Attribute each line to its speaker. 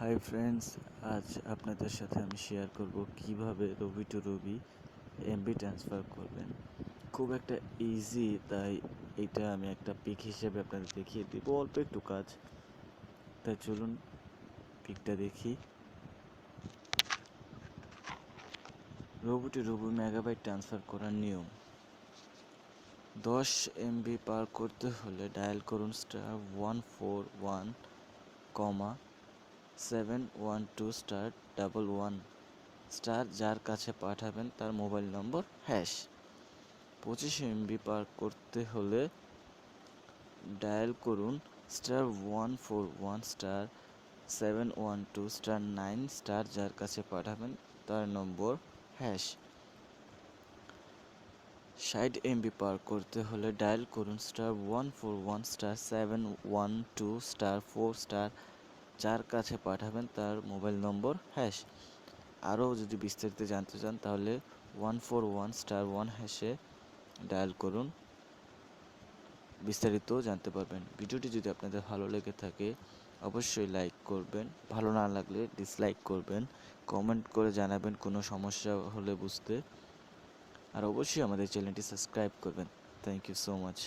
Speaker 1: Hi friends, আজ আপনাদের সাথে আমি শেয়ার করব কিভাবে রবি টু রবি এমবি ট্রান্সফার করবেন। খুব একটা ইজি, তাই এটা আমি একটা পিক হিসেবে আপনাদের দেখিয়ে দিব। অল্প একটু কাজ, তাই চলুন পিকটা দেখি। রবি টু রবি মেগাবাইট ট্রান্সফার করার নিয়ম: 10 এমবি পার করতে হলে ডায়াল করুন *141, 712*11, যার কাছে পাঠাবেন তার মোবাইল নম্বর # 25 এমবি পার করতে হলে ডায়াল করুন *141*712*9, যার কাছে পাঠাবেন তার নম্বর # 60 এমবি পার করতে হলে ডায়াল করুন *141*712*4, যার কাছে পাঠাবেন তার মোবাইল নম্বর #। আরও যদি বিস্তারিত জানতে চান তাহলে 141*1# ডায়াল করুন, বিস্তারিত জানতে পারবেন। ভিডিওটি যদি আপনাদের ভালো লেগে থাকে অবশ্যই লাইক করবেন, ভালো না লাগলে ডিসলাইক করবেন, কমেন্ট করে জানাবেন কোনো সমস্যা হলে বুঝতে, আর অবশ্যই আমাদের চ্যানেলটি সাবস্ক্রাইব করবেন। Thank you so much.